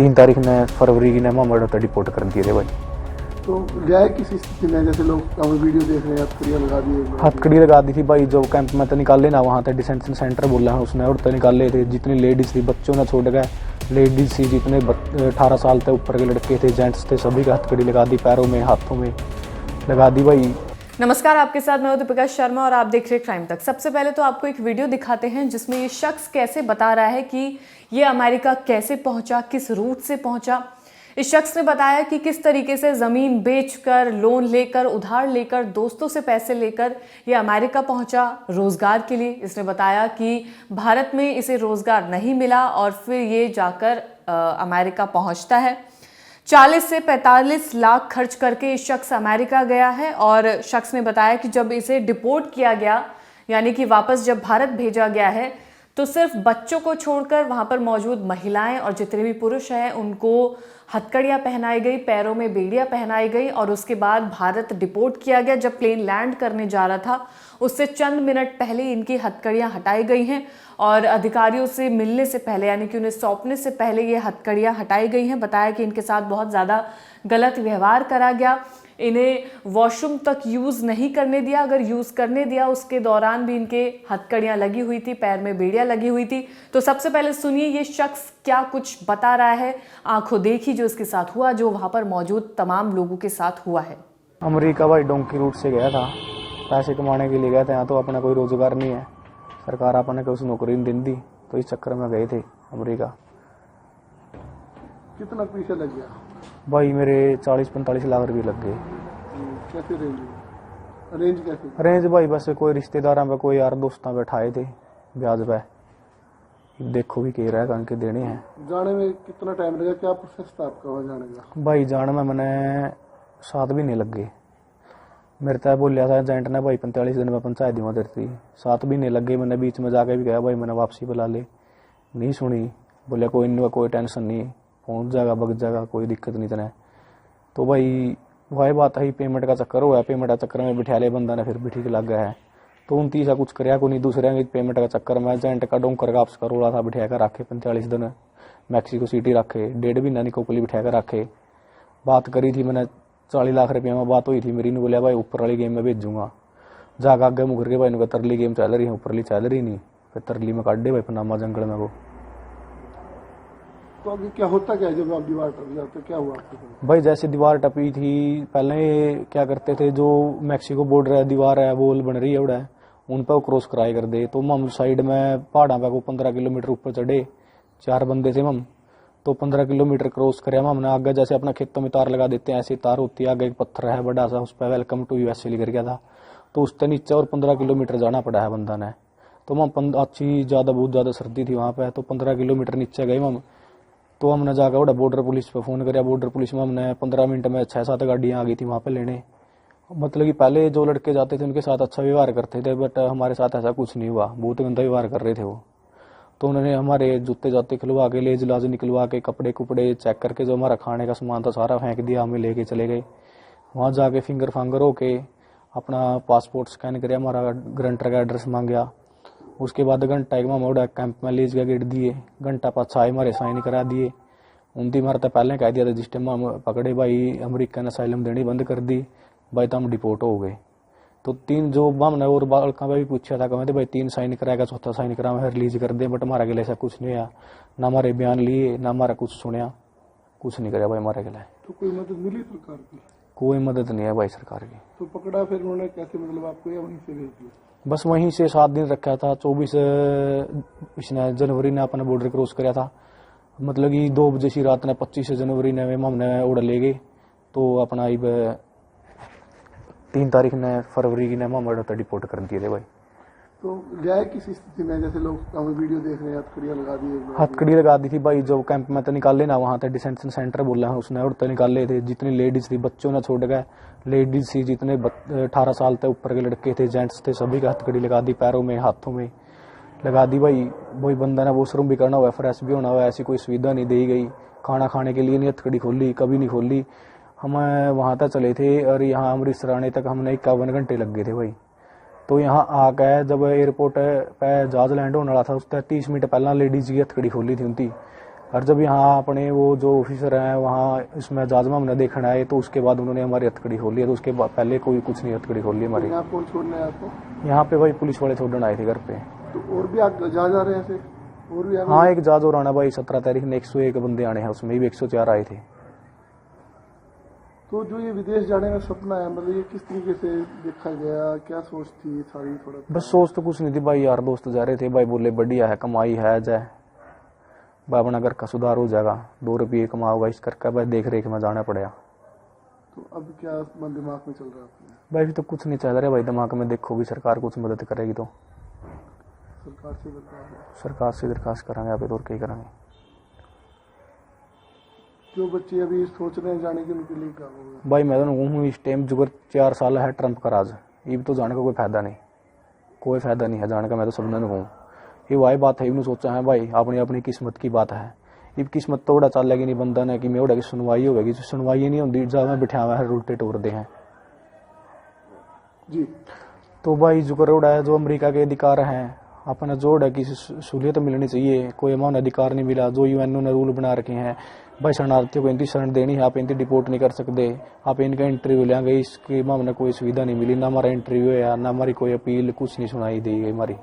3 तारीख ने फरवरी की ने मामला तो डिपोर्ट कर दिए थे भाई। तो गया किसी स्थिति में, जैसे लोग वीडियो देख रहे हैं, हथकड़ियाँ लगा दी, हथकड़ी लगा दी थी भाई। जो कैंप में तो निकाले ना, वहाँ पे डिटेंशन सेंटर बोला है उसने, और तो निकाले थे। जितनी लेडीज़ थी, बच्चों ने छोड़ गए, लेडीज़ थी जितने 18 साल तक ऊपर के लड़के थे, जेंट्स थे, सभी का हथकड़ी लगा दी, पैरों में हाथों में लगा दी भाई। नमस्कार, आपके साथ मैं हूं दीपिका शर्मा और आप देख रहे हैं क्राइम तक। सबसे पहले तो आपको एक वीडियो दिखाते हैं जिसमें ये शख्स कैसे बता रहा है कि ये अमेरिका कैसे पहुंचा, किस रूट से पहुंचा। इस शख्स ने बताया कि किस तरीके से ज़मीन बेचकर, लोन लेकर, उधार लेकर, दोस्तों से पैसे लेकर ये अमेरिका पहुंचा रोज़गार के लिए। इसने बताया कि भारत में इसे रोज़गार नहीं मिला और फिर ये जाकर अमेरिका पहुंचता है। 40 से 45 लाख खर्च करके इस शख्स अमेरिका गया है और शख्स ने बताया कि जब इसे डिपोर्ट किया गया, यानी कि वापस जब भारत भेजा गया है, तो सिर्फ बच्चों को छोड़कर वहां पर मौजूद महिलाएं और जितने भी पुरुष हैं उनको हथकड़ियां पहनाई गई, पैरों में बेड़ियां पहनाई गई और उसके बाद भारत डिपोर्ट किया गया। जब प्लेन लैंड करने जा रहा था उससे चंद मिनट पहले इनकी हथकड़ियां हटाई गई हैं और अधिकारियों से मिलने से पहले, यानी कि उन्हें सौंपने से पहले ये हथकड़ियां हटाई गई हैं। बताया कि इनके साथ बहुत ज़्यादा गलत व्यवहार करा गया, इन्हें वॉशरूम तक यूज़ नहीं करने दिया, अगर यूज़ करने दिया उसके दौरान भी इनके हथकड़ियाँ लगी हुई थी, पैर में बेड़ियाँ लगी हुई थी। तो सबसे पहले सुनिए ये शख्स क्या कुछ बता रहा है, आंखों देखी जो इसके साथ हुआ, जो वहाँ पर मौजूद तमाम लोगों के साथ हुआ है। अमेरिका भाई डोंकी रूट से गया था, पैसे कमाने के लिए गया था। यहाँ तो अपना कोई रोजगार नहीं है, सरकार अपने को उस नौकरी नहीं देती, तो इस चक्कर में गए थे अमेरिका। कितना पैसा लग गया भाई? मेरे 40-45 लाख रुपये लग गए। कैसे अरेंज कैसे? अरेंज भाई बस कोई रिश्तेदार पे, कोई यार दोस्तों बैठाए थे ब्याज पे। देखो भी कह रहा है कहीं के देने हैं। जाने में कितना टाइम लगा, क्या प्रोसेस था आपका वहाँ जाने का? भाई जाने में मैंने 7 महीने लग गए। मेरे तय बोलिया था एजेंट ने भाई 45 दिन में पंचायत दी मदद थी। 7 महीने लग गए। मैंने बीच में जाके भी कहा भाई मैंने वापसी बुला ले, नहीं सुनी। बोले कोई नहीं, कोई टेंशन नहीं, पहुंच जाएगा, बग जाएगा, कोई दिक्कत नहीं तेने। तो भाई वही बात है, पेमेंट का चक्कर हुआ। पेमेंट का चक्कर में बिठा ले बंदा ने, फिर भी ठीक लग गया है। तो 29 कुछ कराया को नहीं, दूसरे पेमेंट का चक्कर में एजेंट का डोंकर का आपस का रोला था, बिठा कर रखे 45 दिन मैक्सिको सिटी रखे, 1.5 महीना निकोपली बिठा कर रखे। बात करी थी मैंने 40 लाख रुपये में बात हुई थी मेरी। ने बोलिया भाई ऊपर वाली गेम में भेजूंगा। जाकर आगे मुकर के भाई ने तरली गेम चल रही है, ऊपर वाली चल रही नहीं। फिर तरली में काट दे भाई पनामा जंगल में वो। तो अभी क्या होता क्या जब आप दीवार टप जाते, क्या हुआ आपके साथ? भाई जैसे दीवार टपी थी, पहले क्या करते थे, जो मैक्सिको बॉर्डर है, दीवार है, वॉल बन रही है उड़ा, उन पर क्रॉस कराई कर दे। तो हम साइड में पहाड़ा पे को 15 किलोमीटर ऊपर चढ़े, 4 बंदे थे हम। तो 15 किलोमीटर क्रॉस करे हमने। आगे जैसे अपना खेतों में तार लगा देते हैं, ऐसी तार होती है। आगे एक पत्थर है बड़ा सा, उस पर वेलकम टू यूएसए लिख गया था। तो उससे नीचे और 15 किलोमीटर जाना पड़ा है बंदा ने। तो हम अच्छी बहुत ज़्यादा सर्दी थी वहाँ पे, तो 15 किलोमीटर नीचे गए हम। तो हमने जाकर उड़ा बॉर्डर पुलिस पे फ़ोन किया। बॉर्डर पुलिस में हमने 15 मिनट में 6-7 गाड़ियाँ आ गई थी वहाँ पे लेने। मतलब कि पहले जो लड़के जाते थे उनके साथ अच्छा व्यवहार करते थे, बट हमारे साथ ऐसा कुछ नहीं हुआ, बहुत गंदा व्यवहार कर रहे थे वो। तो उन्होंने हमारे जूते जाते खिलवा के, लेज लाज निकलवा के, कपड़े कुपड़े चेक करके, जो हमारा खाने का सामान था सारा फेंक दिया, हमें लेके चले गए। वहाँ जाके फिंगर फांगर होके अपना पासपोर्ट स्कैन कर, हमारा ग्रंटर का एड्रेस मांगया। उसके बाद घंटा एक मामा कैंप में लेज का गेट दिए, घंटा पाछा हमारे साइन करा दिए। उनती मारता पहले कह दिया था जिस टाइम हम पकड़े भाई अमेरिकन असाइलम देनी बंद कर दी भाई, तो हम डिपोर्ट हो गए। तो 3 जो हमने और बालका भी पूछा था, कहते भाई 3 साइन कराएगा, 4था साइन करा मैं रिलीज कर दे। बट हमारे गले ऐसा कुछ नहीं आया, ना हमारे बयान लिए, ना हमारा कुछ सुनिया, कुछ नहीं कराया भाई हमारे गले। तो कोई मदद मिली सरकार की? कोई मदद नहीं है भाई सरकार की। तो पकड़ा फिर उन्होंने कैसे, मतलब आपको, या वहीं से भेज दिया? बस वहीं से 7 दिन रखा था। 24 इसने जनवरी ने अपना बॉर्डर क्रॉस कराया था। मतलब कि 2 बजे सी रात ने 25 जनवरी ने हमने उड़ ले गए। तो अपना 3 तारीख ने फरवरी की ने मामला तो डिपोर्ट कर दिए थे भाई। तो गया किसी स्थिति में, जैसे लोग वीडियो देख रहे हैं, हथकड़ियाँ लगा दी, हथकड़ी लगा दी थी भाई। जो कैंप में तो निकाले ना, वहाँ पे डिटेंशन सेंटर बोला है उसने, और तो निकाले थे। जितनी लेडीज थी, बच्चों ने छोड़ गए, लेडीज थी जितने 18 साल तक ऊपर के लड़के थे, जेंट्स थे, सभी का हथकड़ी लगा दी, पैरों में हाथों में लगा दी भाई। वही बंदा ने वॉशरूम भी करना हुआ, फ्रेश भी होना हुआ, ऐसी कोई सुविधा नहीं दी गई। खाना खाने के लिए नहीं हथकड़ी खोली, कभी नहीं खोली। हम वहाँ तक चले थे और यहाँ अमृतसर आने तक हमने 51 घंटे लग गए थे भाई। तो यहाँ आकर जब एयरपोर्ट पे जहाज लैंड होने वाला था, उससे 30 मिनट पहला लेडीज की हथकड़ी खोली थी उनकी। और जब यहाँ अपने वो जो ऑफिसर हैं वहाँ इसमें जाजमा हमने देखने आए तो उसके बाद उन्होंने हमारी हथकड़ी खोल ली। तो उसके बाद पहले कोई कुछ नहीं हथकड़ी खोल ली हमारी। यहाँ कौन छोड़ने आया आपको? यहाँ पे भाई पुलिस वाले छोड़ने आए थे घर पे। तो और भी आगे जा रहे हैं ऐसे और भी हाँ एक जहाज और आना भाई 17 तारीख में 101 बंदे आने हैं, उसमें भी 104 आए थे। तो जो ये विदेश जाने का सपना है मतलब ये किस तरीके से देखा गया, क्या सोच थी सारी? थोड़ा बस सोच तो कुछ नहीं थी भाई, यार दोस्त जा रहे थे भाई, बोले बढ़िया है कमाई है जाए भाई, अपना घर का सुधार हो जाएगा, 2 रुपये कमाओगा इस करके भाई देख रेख में जाना पड़ेगा। तो अब क्या मन दिमाग में चल रहा है? भाई अभी तो कुछ नहीं चल रहा भाई दिमाग में, देखोगी सरकार कुछ मदद करेगी तो सरकार से दरखास्त करांगे आप और क्या करेंगे। जो बच्चे अभी सोच रहे हैं जाने के उनके लिए क्या होगा? भाई मैं तो हूँ इस टाइम जुगर 4 साल है ट्रंप का राज, ये तो जाने का कोई फायदा नहीं, कोई फायदा नहीं है जाने का। मैं तो सबने हूँ ये वही बात है, इन्होंने सोचा है भाई अपनी अपनी किस्मत की बात है। ये किस्मत तो उड़ा चलेगी नहीं बंदा ने कि मैं उड़ा की सुनवाई होगी, सुनवाई नहीं होती जब मैं बिठा हुआ है उल्टे टोर दे हैं जी। तो भाई जुगर उड़ा है जो अमेरिका के अधिकार हैं अपना जोड़ है कि सहूलियत मिलनी चाहिए, कोई हमें अधिकार नहीं मिला। जो यूएनओ ने रूल बना रखे हैं भाई शरणार्थियों को इनकी शरण देनी है, आप इनकी डिपोर्ट नहीं कर सकते, आप इनका इंटरव्यू लेंगे इसके हमने कोई सुविधा नहीं मिली, ना हमारा इंटरव्यू है ना हमारी कोई अपील कुछ नहीं सुनाई दी हमारी।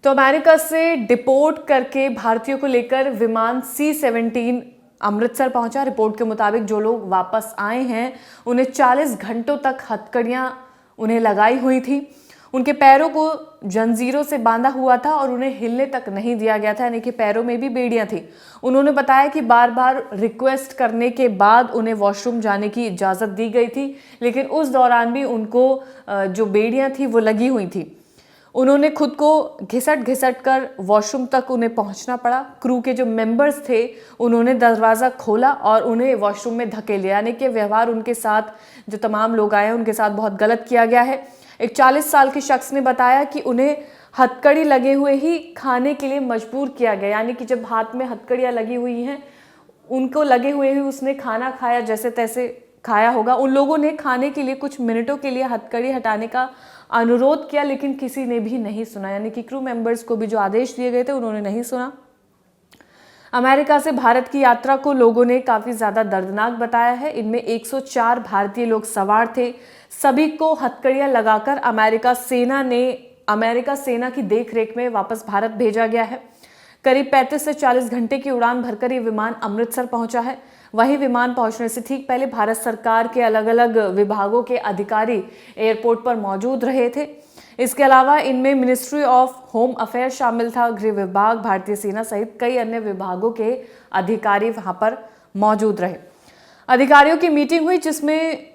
तो अमेरिका से डिपोर्ट करके भारतीयों को लेकर विमान C-17 अमृतसर पहुंचा। रिपोर्ट के मुताबिक जो लोग वापस आए हैं उन्हें 40 घंटों तक हथकड़ियां उन्हें लगाई हुई थी, उनके पैरों को जंजीरों से बांधा हुआ था और उन्हें हिलने तक नहीं दिया गया था, यानी कि पैरों में भी बेड़ियां थी। उन्होंने बताया कि बार बार रिक्वेस्ट करने के बाद उन्हें वॉशरूम जाने की इजाज़त दी गई थी, लेकिन उस दौरान भी उनको जो बेड़ियां थी वो लगी हुई थी। उन्होंने खुद को घिसट कर वॉशरूम तक उन्हें पहुंचना पड़ा। क्रू के जो मेंबर्स थे उन्होंने दरवाज़ा खोला और उन्हें वॉशरूम में धकेल दिया, यानी कि व्यवहार उनके साथ जो तमाम लोग आए हैं उनके साथ बहुत गलत किया गया है। एक 40 साल के शख्स ने बताया कि उन्हें हथकड़ी लगे हुए ही खाने के लिए मजबूर किया गया, यानी कि जब हाथ में हथकड़ियाँ लगी हुई हैं उनको लगे हुए ही उसने खाना खाया, जैसे तैसे खाया होगा। उन लोगों ने खाने के लिए कुछ मिनटों के लिए हथकड़ी हटाने का अनुरोध किया, लेकिन किसी ने भी नहीं सुना, यानी कि क्रू मेंबर्स को भी जो आदेश दिए गए थे उन्होंने नहीं सुना। अमेरिका से भारत की यात्रा को लोगों ने काफ़ी ज़्यादा दर्दनाक बताया है। इनमें 104 भारतीय लोग सवार थे। सभी को हथकड़ियाँ लगाकर अमेरिका सेना की देखरेख में वापस भारत भेजा गया है। करीब 35 से 40 घंटे की उड़ान भरकर ये विमान अमृतसर पहुंचा है। वही विमान पहुंचने से ठीक पहले भारत सरकार के अलग अलग विभागों के अधिकारी एयरपोर्ट पर मौजूद रहे थे। इसके अलावा इनमें मिनिस्ट्री ऑफ होम अफेयर शामिल था, गृह विभाग, भारतीय सेना सहित कई अन्य विभागों के अधिकारी वहां पर मौजूद रहे। अधिकारियों की मीटिंग हुई जिसमें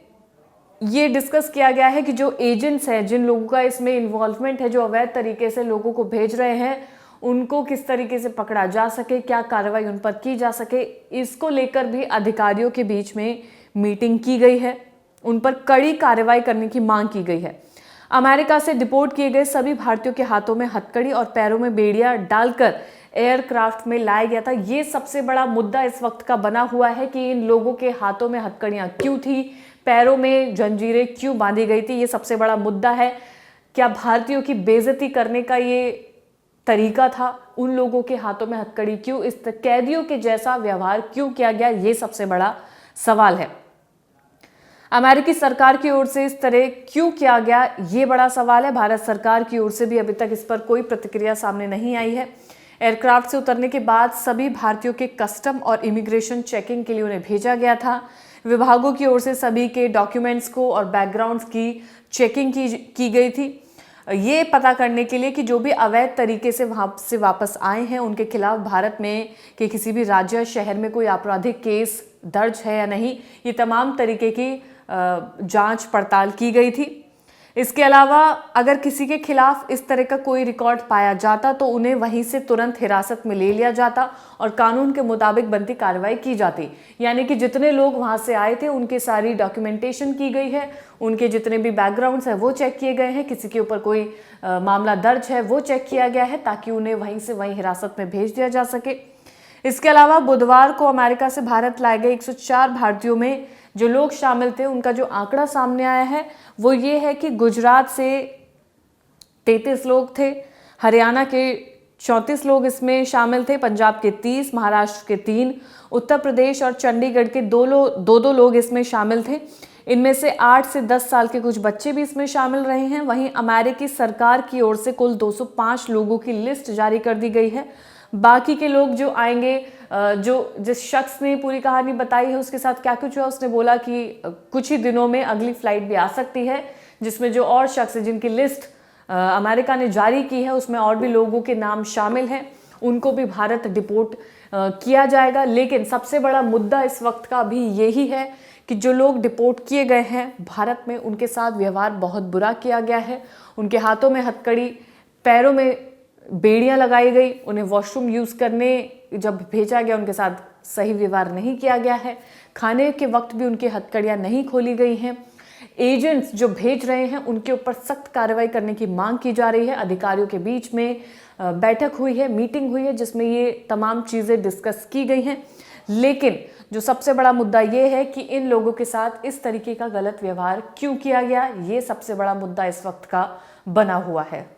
ये डिस्कस किया गया है कि जो एजेंट्स हैं, जिन लोगों का इसमें इन्वॉल्वमेंट है, जो अवैध तरीके से लोगों को भेज रहे हैं, उनको किस तरीके से पकड़ा जा सके, क्या कार्रवाई उन पर की जा सके, इसको लेकर भी अधिकारियों के बीच में मीटिंग की गई है। उन पर कड़ी कार्रवाई करने की मांग की गई है। अमेरिका से डिपोर्ट किए गए सभी भारतीयों के हाथों में हथकड़ी और पैरों में बेड़ियां डालकर एयरक्राफ्ट में लाया गया था। ये सबसे बड़ा मुद्दा इस वक्त का बना हुआ है कि इन लोगों के हाथों में हथकड़ियां क्यों थी, पैरों में जंजीरें क्यों बांधी गई थी, ये सबसे बड़ा मुद्दा है। क्या भारतीयों की बेइज्जती करने का ये तरीका था? उन लोगों के हाथों में हथकड़ी क्यों, इस कैदियों के जैसा व्यवहार क्यों किया गया, ये सबसे बड़ा सवाल है। अमेरिकी सरकार की ओर से इस तरह क्यों किया गया, ये बड़ा सवाल है। भारत सरकार की ओर से भी अभी तक इस पर कोई प्रतिक्रिया सामने नहीं आई है। एयरक्राफ्ट से उतरने के बाद सभी भारतीयों के कस्टम और इमिग्रेशन चेकिंग के लिए उन्हें भेजा गया था। विभागों की ओर से सभी के डॉक्यूमेंट्स को और बैकग्राउंड्स की चेकिंग की गई थी, ये पता करने के लिए कि जो भी अवैध तरीके से वहाँ से वापस आए हैं उनके खिलाफ भारत में के किसी भी राज्य शहर में कोई आपराधिक केस दर्ज है या नहीं, ये तमाम तरीके की जांच पड़ताल की गई थी। इसके अलावा अगर किसी के खिलाफ इस तरह का कोई रिकॉर्ड पाया जाता तो उन्हें वहीं से तुरंत हिरासत में ले लिया जाता और कानून के मुताबिक बनती कार्रवाई की जाती। यानी कि जितने लोग वहां से आए थे उनकी सारी डॉक्यूमेंटेशन की गई है, उनके जितने भी बैकग्राउंड्स हैं वो चेक किए गए हैं, किसी के ऊपर कोई मामला दर्ज है वो चेक किया गया है ताकि उन्हें वहीं से वहीं हिरासत में भेज दिया जा सके। इसके अलावा बुधवार को अमेरिका से भारत लाए गए 104 भारतीयों में जो लोग शामिल थे उनका जो आंकड़ा सामने आया है वो ये है कि गुजरात से 33 लोग थे, हरियाणा के 34 लोग इसमें शामिल थे। पंजाब के 30, महाराष्ट्र के 3, उत्तर प्रदेश और चंडीगढ़ के दो लोग इसमें शामिल थे। इनमें से 8 से 10 साल के कुछ बच्चे भी इसमें शामिल रहे हैं। वहीं अमेरिकी सरकार की ओर से कुल 205 लोगों की लिस्ट जारी कर दी गई है। बाकी के लोग जो आएंगे, जो जिस शख्स ने पूरी कहानी बताई है उसके साथ क्या कुछ हुआ, उसने बोला कि कुछ ही दिनों में अगली फ्लाइट भी आ सकती है, जिसमें जो और शख्स है जिनकी लिस्ट अमेरिका ने जारी की है उसमें और भी लोगों के नाम शामिल हैं, उनको भी भारत डिपोर्ट किया जाएगा। लेकिन सबसे बड़ा मुद्दा इस वक्त का अभी यही है कि जो लोग डिपोर्ट किए गए हैं भारत में, उनके साथ व्यवहार बहुत बुरा किया गया है। उनके हाथों में हथकड़ी, पैरों में बेड़ियां लगाई गई, उन्हें वॉशरूम यूज़ करने जब भेजा गया उनके साथ सही व्यवहार नहीं किया गया है। खाने के वक्त भी उनकी हथकड़ियां नहीं खोली गई हैं। एजेंट्स जो भेज रहे हैं उनके ऊपर सख्त कार्रवाई करने की मांग की जा रही है। अधिकारियों के बीच में बैठक हुई है, मीटिंग हुई है, जिसमें ये तमाम चीज़ें डिस्कस की गई हैं। लेकिन जो सबसे बड़ा मुद्दा ये है कि इन लोगों के साथ इस तरीके का गलत व्यवहार क्यों किया गया, ये सबसे बड़ा मुद्दा इस वक्त का बना हुआ है।